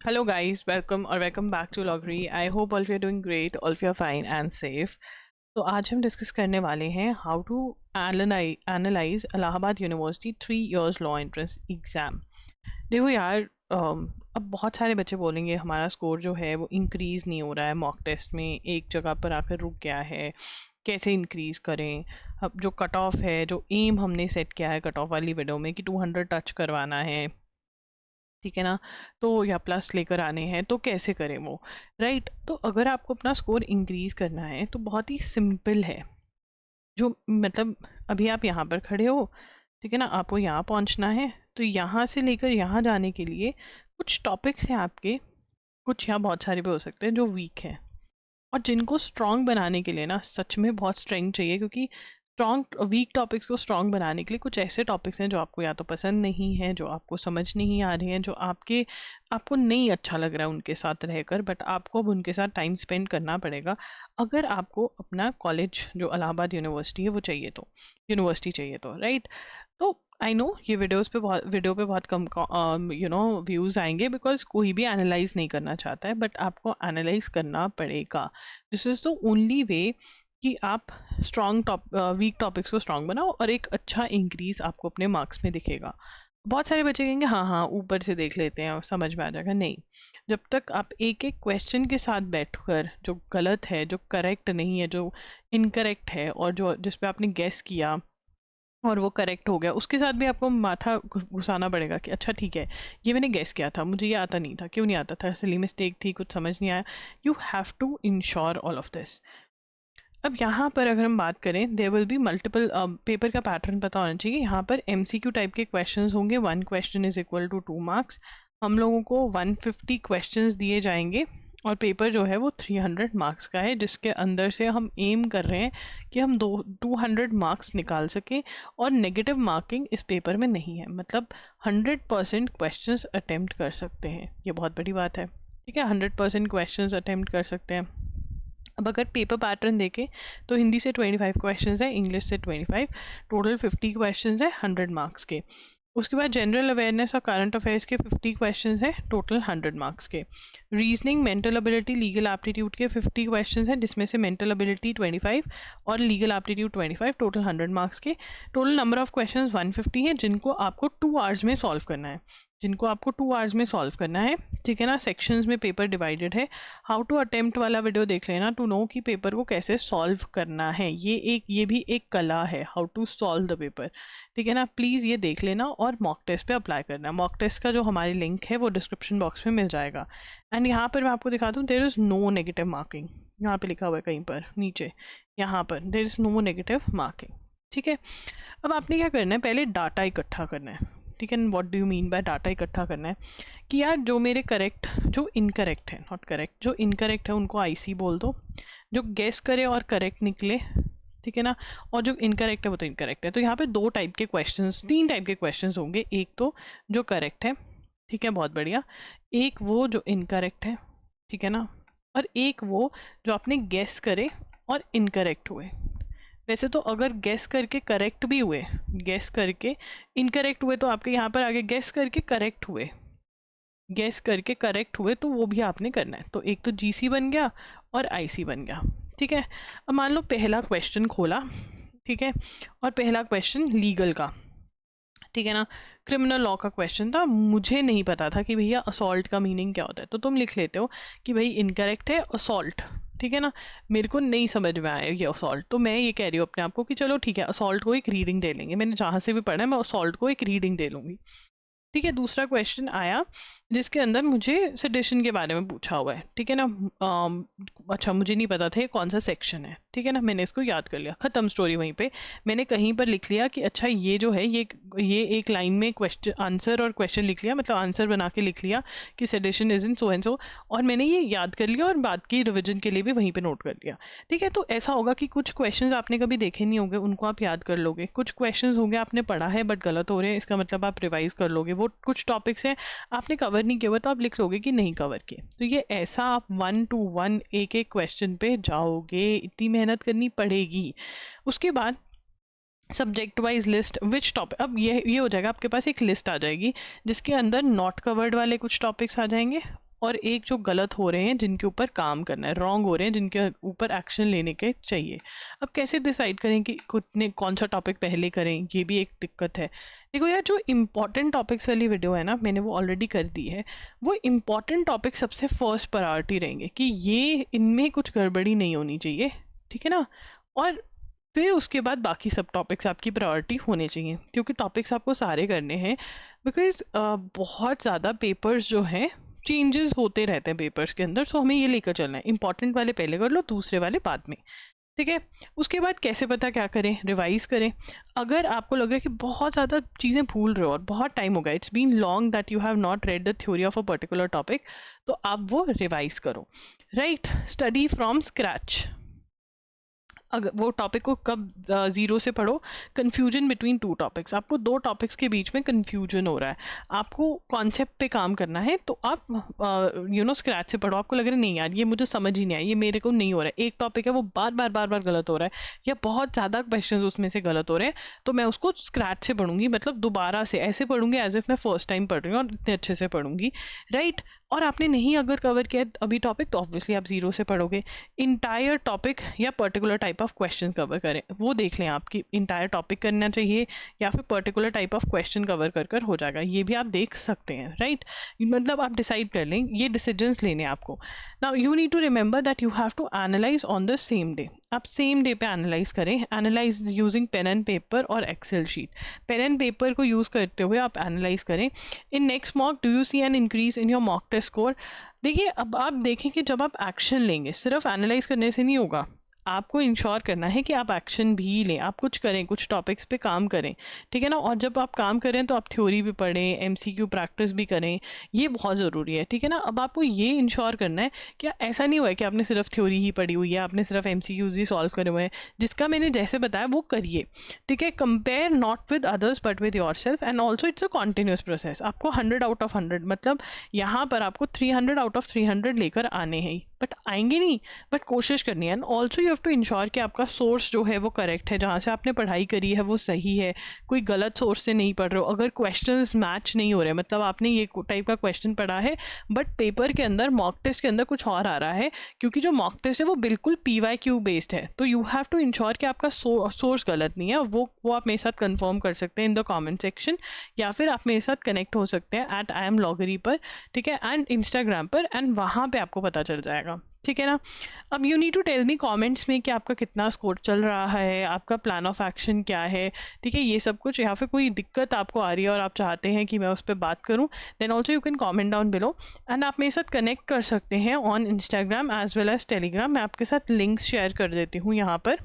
Hello guys, welcome back to Loggery. I hope all of you are doing great, all of you are fine and safe. तो आज हम discuss करने वाले हैं how to analyse Allahabad University 3 years law entrance exam. देखो यार, अब बहुत सारे बच्चे बोलेंगे हमारा स्कोर जो है वो इंक्रीज नहीं हो रहा है, मॉक टेस्ट में एक जगह पर आकर रुक गया है, कैसे इंक्रीज करें। अब जो कट ऑफ है, जो एम हमने सेट किया है कट ऑफ वाली वीडियो में कि 200 टच करवाना है, ठीक है ना, तो या प्लस लेकर आने हैं, तो कैसे करें वो, राइट। तो अगर आपको अपना स्कोर इंक्रीज करना है तो बहुत ही सिंपल है। जो मतलब अभी आप यहाँ पर खड़े हो, ठीक है ना, आपको यहाँ पहुँचना है, तो यहाँ से लेकर यहाँ जाने के लिए कुछ टॉपिक्स हैं आपके, कुछ यहाँ बहुत सारे भी हो सकते हैं जो वीक हैं, और जिनको स्ट्रॉन्ग बनाने के लिए ना सच में बहुत स्ट्रेंथ चाहिए, क्योंकि स्ट्रॉन्ग वीक टॉपिक्स को स्ट्रॉन्ग बनाने के लिए कुछ ऐसे टॉपिक्स हैं जो आपको या तो पसंद नहीं है, जो आपको समझ नहीं आ रहे हैं, जो आपको नहीं अच्छा लग रहा है उनके साथ रहकर, बट आपको अब उनके साथ टाइम स्पेंड करना पड़ेगा अगर आपको अपना कॉलेज जो इलाहाबाद यूनिवर्सिटी है वो चाहिए, तो यूनिवर्सिटी चाहिए तो, राइट। तो आई नो ये वीडियो पे बहुत कम व्यूज़ आएंगे, बिकॉज कोई भी एनालाइज नहीं करना चाहता है, बट आपको एनालाइज करना पड़ेगा। This is the only way कि आप वीक टॉपिक्स को स्ट्रॉन्ग बनाओ और एक अच्छा इंक्रीज आपको अपने मार्क्स में दिखेगा। बहुत सारे बच्चे कहेंगे हाँ हाँ ऊपर से देख लेते हैं और समझ में आ जाएगा, नहीं। जब तक आप एक एक क्वेश्चन के साथ बैठकर जो गलत है, जो करेक्ट नहीं है, जो इनकरेक्ट है, और जो जिस पे आपने गेस किया और वो करेक्ट हो गया, उसके साथ भी आपको माथा घुसाना पड़ेगा कि अच्छा ठीक है, ये मैंने गेस किया था, मुझे ये आता नहीं था, क्यों नहीं आता था, सिली मिस्टेक थी, कुछ समझ नहीं आया। You have to ensure all of this. अब यहाँ पर अगर हम बात करें, there will be multiple, paper का पैटर्न पता होना चाहिए। यहाँ पर एमसीक्यू टाइप के क्वेश्चंस होंगे, 1 question is equal to 2 marks. हम लोगों को 150 क्वेश्चंस दिए जाएंगे और पेपर जो है वो 300 मार्क्स का है, जिसके अंदर से हम एम कर रहे हैं कि हम 200 मार्क्स निकाल सकें, और नेगेटिव मार्किंग इस पेपर में नहीं है, मतलब 100% क्वेश्चंस अटेम्प्ट कर सकते हैं। ये बहुत बड़ी बात है, ठीक है, 100% क्वेश्चंस अटेम्प्ट कर सकते हैं। अब अगर पेपर पैटर्न देखें तो हिंदी से 25 क्वेश्चंस है, इंग्लिश से 25, टोटल 50 क्वेश्चंस है 100 मार्क्स के। उसके बाद जनरल अवेयरनेस और करंट अफेयर्स के 50 क्वेश्चंस है, टोटल 100 मार्क्स के। Reasoning, mental ability, legal aptitude के 50 क्वेश्चंस हैं, जिसमें से मेंटल एबिलिटी 25 और लीगल एप्टीट्यूड 25, टोटल 100 मार्क्स के। टोटल नंबर ऑफ क्वेश्चंस 150 है, जिनको आपको 2 आवर्स में सॉल्व करना है, ठीक है ना। सेक्शंस में पेपर डिवाइडेड है। हाउ टू अटेम्प्ट वाला वीडियो देख लेना टू नो कि पेपर को कैसे सॉल्व करना है। ये भी एक कला है, how to solve the paper, ठीक है ना। प्लीज़ ये देख लेना और मॉक टेस्ट पे अप्लाई करना। मॉक टेस्ट का जो हमारी लिंक है वो डिस्क्रिप्शन बॉक्स में मिल जाएगा। एंड यहाँ पर मैं आपको दिखा दूँ, there is no negative marking. यहाँ पे लिखा हुआ है कहीं पर नीचे, यहाँ पर there is no negative marking, ठीक है। अब आपने क्या करना है, पहले डाटा इकट्ठा करना है, ठीक है। What do you mean by data इकट्ठा करना है, कि यार जो मेरे करेक्ट, जो इनकरेक्ट है, नॉट करेक्ट, जो इनकरेक्ट है उनको आईसी बोल दो, जो गेस करे और करेक्ट निकले, ठीक है ना, और जो इनकरेक्ट है वो तो इनकरेक्ट है। तो यहाँ पे 3 टाइप के क्वेश्चंस होंगे। एक तो जो करेक्ट है, ठीक है, बहुत बढ़िया। एक वो जो इनकरेक्ट है, ठीक है ना, और एक वो जो आपने गेस करे और इनकरेक्ट हुए। वैसे तो अगर गेस करके करेक्ट भी हुए, गेस करके इनकरेक्ट हुए, तो आपके यहाँ पर आगे गेस करके करेक्ट हुए, तो वो भी आपने करना है। तो एक तो जीसी बन गया और आईसी बन गया, ठीक है। अब मान लो पहला क्वेश्चन खोला, ठीक है, और पहला क्वेश्चन लीगल का, ठीक है ना, क्रिमिनल लॉ का क्वेश्चन था। मुझे नहीं पता था कि भैया असॉल्ट का मीनिंग क्या होता है, तो तुम लिख लेते हो कि भाई इनकरेक्ट है असॉल्ट, ठीक है ना। मेरे को नहीं समझ में आया ये असॉल्ट, तो मैं ये कह रही हूँ अपने आप को कि चलो ठीक है, असॉल्ट को एक रीडिंग दे लेंगे, मैंने जहाँ से भी पढ़ा है मैं असॉल्ट को एक रीडिंग दे लूँगी, ठीक है। दूसरा क्वेश्चन आया जिसके अंदर मुझे सेडिशन के बारे में पूछा हुआ है, ठीक है ना। अच्छा, मुझे नहीं पता था ये कौन सा सेक्शन है, ठीक है ना, मैंने इसको याद कर लिया, खत्म स्टोरी वहीं पे। मैंने कहीं पर लिख लिया कि अच्छा ये जो है ये एक लाइन में क्वेश्चन आंसर और क्वेश्चन लिख लिया, मतलब आंसर बना के लिख लिया कि sedition is in so and so, और मैंने ये याद कर लिया और बाद की रिविजन के लिए भी वहीं पर नोट कर लिया, ठीक है। तो ऐसा होगा कि कुछ क्वेश्चन आपने कभी देखे नहीं होंगे, उनको आप याद कर लोगे। कुछ क्वेश्चन होंगे आपने पढ़ा है बट गलत हो रहे हैं, इसका मतलब आप रिवाइज कर लोगे। वो कुछ टॉपिक्स हैं आपने कवर नहीं किया हुआ, तो आप लिख लोगे कि नहीं कवर किए। तो ये ऐसा आप 1 to 1 एक एक क्वेश्चन पे जाओगे, इतनी मेहनत करनी पड़ेगी। उसके बाद subject wise list, which topic, अब ये हो जाएगा आपके पास एक लिस्ट आ जाएगी जिसके अंदर नॉट कवर्ड वाले कुछ टॉपिक्स आ जाएंगे और एक जो गलत हो रहे हैं जिनके ऊपर काम करना है, रॉन्ग हो रहे हैं जिनके ऊपर एक्शन लेने के चाहिए। अब कैसे डिसाइड करें कि कितने कौन सा टॉपिक पहले करें, ये भी एक दिक्कत है। देखो यार, जो इम्पोर्टेंट टॉपिक्स वाली वीडियो है ना, मैंने वो ऑलरेडी कर दी है। वो इम्पोर्टेंट टॉपिक सबसे फर्स्ट प्रायोरिटी रहेंगे कि ये इनमें कुछ गड़बड़ी नहीं होनी चाहिए, ठीक है ना। और फिर उसके बाद बाकी सब टॉपिक्स आपकी प्रायोरिटी होने चाहिए, क्योंकि टॉपिक्स आपको सारे करने हैं। बिकॉज बहुत ज़्यादा पेपर्स जो हैं चेंजेस होते रहते हैं पेपर्स के अंदर, सो हमें ये लेकर चलना है इंपॉर्टेंट वाले पहले कर लो, दूसरे वाले बाद में, ठीक है। उसके बाद कैसे पता क्या करें, रिवाइज करें। अगर आपको लग रहा है कि बहुत ज़्यादा चीज़ें भूल रहे हो और बहुत टाइम हो गया, it's been long that you have not read the theory of a particular topic, तो आप वो रिवाइज करो, राइट। Study from scratch. अगर वो टॉपिक को कब ज़ीरो से पढ़ो, कन्फ्यूजन बिटवीन टू टॉपिक्स, आपको दो टॉपिक्स के बीच में कन्फ्यूजन हो रहा है, आपको कॉन्सेप्ट पे काम करना है, तो आप स्क्रैच से पढ़ो। आपको लग रहा है नहीं यार ये मुझे समझ ही नहीं आया, ये मेरे को नहीं हो रहा है, एक टॉपिक है वो बार बार गलत हो रहा है या बहुत ज़्यादा क्वेश्चन उसमें से गलत हो रहे हैं, तो मैं उसको स्क्रैच से पढ़ूंगी, मतलब दोबारा से ऐसे पढ़ूंगी एज इफ मैं फर्स्ट टाइम पढ़ रही हूँ और इतने अच्छे से पढ़ूंगी, राइट। और आपने नहीं अगर कवर किया अभी टॉपिक, तो ऑब्वियसली आप जीरो से पढ़ोगे। इंटायर टॉपिक या particular type of question cover करें, वो देख लें आपकी इंटायर टॉपिक करना चाहिए या फिर particular type of question cover कर हो जाएगा, ये भी आप देख सकते हैं, राइट। मतलब आप डिसाइड कर लें, ये डिसीजंस लेने आपको। Now you need to remember that you have to analyse on the same day. आप सेम डे पे एनालाइज करें, analyse using pen and paper और Excel sheet. Pen and paper को यूज़ करते हुए आप एनालाइज करें। In next mock do you see an increase in your mock test score. देखिए, अब आप देखें कि जब आप एक्शन लेंगे, सिर्फ एनालाइज करने से नहीं होगा, आपको इंश्योर करना है कि आप एक्शन भी लें, आप कुछ करें, कुछ टॉपिक्स पे काम करें, ठीक है ना। और जब आप काम करें तो आप थ्योरी भी पढ़ें, एमसीक्यू प्रैक्टिस भी करें, ये बहुत ज़रूरी है, ठीक है ना। अब आपको ये इंश्योर करना है कि ऐसा नहीं हुआ है कि आपने सिर्फ थ्योरी ही पढ़ी हुई है, आपने सिर्फ एमसीक्यूज ही सॉल्व करे हुए हैं, जिसका मैंने जैसे बताया वो करिए, ठीक है। Compare not with others but with your self, and also it's a continuous process. आपको 100 आउट ऑफ 100, मतलब यहाँ पर आपको 300 आउट ऑफ 300 लेकर आने हैं, बट आएंगे नहीं, बट कोशिश करनी है। And also you have to ensure कि आपका सोर्स जो है वो करेक्ट है, जहाँ से आपने पढ़ाई करी है वो सही है, कोई गलत सोर्स से नहीं पढ़ रहे हो। अगर क्वेश्चंस मैच नहीं हो रहे, मतलब आपने ये टाइप का क्वेश्चन पढ़ा है बट पेपर के अंदर, मॉक टेस्ट के अंदर कुछ और आ रहा है, क्योंकि जो मॉक टेस्ट है वो बिल्कुल PYQ बेस्ड है, तो यू हैव टू इंश्योर कि आपका सोर्स गलत नहीं है। वो आप मेरे साथ कंफर्म कर सकते हैं इन द कमेंट सेक्शन, या फिर आप मेरे साथ कनेक्ट हो सकते हैं @IamLoggery पर, ठीक है, एंड इंस्टाग्राम पर, एंड वहाँ पे आपको पता चल जाएगा, ठीक है ना। अब you need to tell me comments में कि आपका कितना स्कोर चल रहा है, आपका प्लान ऑफ एक्शन क्या है, ठीक है, ये सब कुछ। या फिर कोई दिक्कत आपको आ रही है और आप चाहते हैं कि मैं उस पर बात करूं, then also you can comment down below, and आप मेरे साथ कनेक्ट कर सकते हैं on Instagram as well as Telegram. मैं आपके साथ लिंक्स शेयर कर देती हूँ यहाँ पर,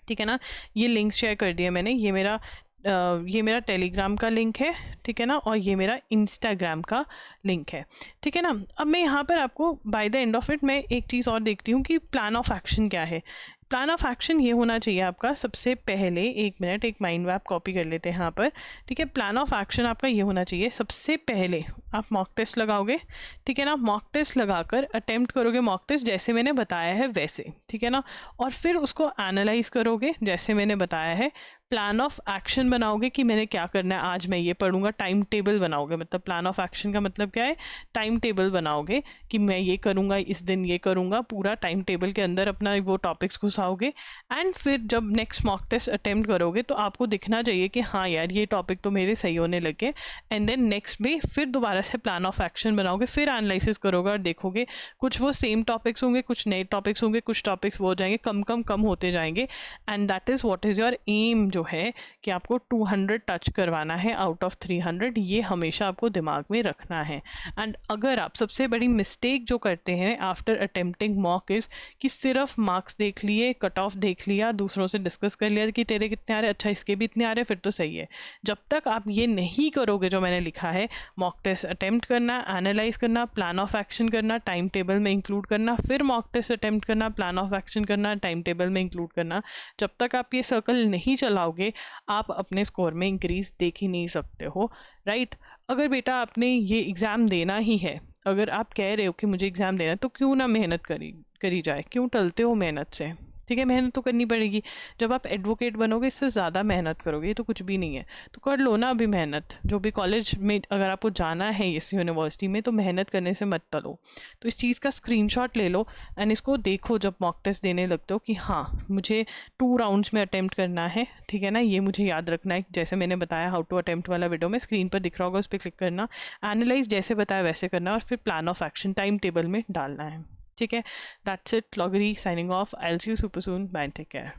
ठीक है ना। ये लिंक्स शेयर कर दिया मैंने, ये मेरा टेलीग्राम का लिंक है, ठीक है ना, और ये मेरा इंस्टाग्राम का लिंक है, ठीक है ना। अब मैं यहाँ पर आपको by the end of it मैं एक चीज़ और देखती हूँ कि प्लान ऑफ एक्शन क्या है। प्लान ऑफ एक्शन ये होना चाहिए आपका, सबसे पहले एक मिनट, एक माइंड मैप कॉपी कर लेते हैं यहाँ पर, ठीक है। प्लान ऑफ एक्शन आपका ये होना चाहिए, सबसे पहले आप मॉक टेस्ट लगाओगे, ठीक है ना। मॉक टेस्ट लगाकर अटेम्प्ट करोगे मॉक टेस्ट जैसे मैंने बताया है वैसे, ठीक है ना। और फिर उसको एनालाइज करोगे जैसे मैंने बताया है। प्लान ऑफ एक्शन बनाओगे कि मैंने क्या करना है, आज मैं ये पढ़ूंगा, टाइम टेबल बनाओगे, मतलब प्लान ऑफ एक्शन का मतलब क्या है, टाइम टेबल बनाओगे कि मैं ये करूंगा, इस दिन ये करूंगा, पूरा टाइम टेबल के अंदर अपना वो टॉपिक्स घुसाओगे। एंड फिर जब नेक्स्ट मॉक टेस्ट अटेम्प्ट करोगे तो आपको दिखना चाहिए कि हाँ यार ये टॉपिक तो मेरे सही होने लगे, एंड देन नेक्स्ट डे फिर दोबारा से प्लान ऑफ एक्शन बनाओगे, फिर एनालिसिस करोगे और देखोगे कुछ वो सेम टॉपिक्स होंगे, कुछ नए टॉपिक्स होंगे, कुछ टॉपिक्स वो हो जाएंगे, कम होते जाएंगे, and that is what is your aim, जो है कि आपको 200 टच करवाना है आउट ऑफ 300, ये हमेशा आपको दिमाग में रखना है। एंड अगर आप, सबसे बड़ी मिस्टेक जो करते हैं आफ्टर अटेम्प्टिंग मॉक इज कि सिर्फ मार्क्स देख लिए, कट ऑफ देख लिया, दूसरों से डिस्कस कर लिया कि तेरे कितने आ रहे, अच्छा इसके भी इतने आ रहे, फिर तो सही है। जब तक आप ये नहीं करोगे जो मैंने लिखा है, मॉक टेस्ट अटेम्प्ट करना, एनालाइज करना, प्लान ऑफ एक्शन करना, टाइम टेबल में इंक्लूड करना, फिर मॉक टेस्ट अटेम्प्ट करना, प्लान ऑफ एक्शन करना, टाइम टेबल में इंक्लूड करना, जब तक आप ये सर्कल नहीं चलाओगे आप अपने स्कोर में इंक्रीज देख ही नहीं सकते हो, राइट। अगर बेटा आपने ये एग्ज़ाम देना ही है, अगर आप कह रहे हो कि मुझे एग्ज़ाम देना है, तो क्यों ना मेहनत करी जाए, क्यों टलते हो मेहनत से, ठीक है, मेहनत तो करनी पड़ेगी। जब आप एडवोकेट बनोगे इससे ज़्यादा मेहनत करोगे, ये तो कुछ भी नहीं है। तो कर लो ना अभी मेहनत, जो भी कॉलेज में अगर आपको जाना है इस यूनिवर्सिटी में तो मेहनत करने से मत टलो। तो इस चीज़ का स्क्रीनशॉट ले लो एंड इसको देखो जब मॉक टेस्ट देने लगते हो कि हाँ मुझे 2 राउंड्स में अटेम्प्ट करना है, ठीक है ना, ये मुझे याद रखना है। जैसे मैंने बताया हाउ टू अटेम्प्ट वाला वीडियो में स्क्रीन पर दिख रहा होगा, उस पर क्लिक करना, एनालाइज जैसे बताया वैसे करना और फिर plan of action time table में डालना है। ठीक है, दैट्स इट, लॉगरी signing off, I will see you super soon, bye, take care.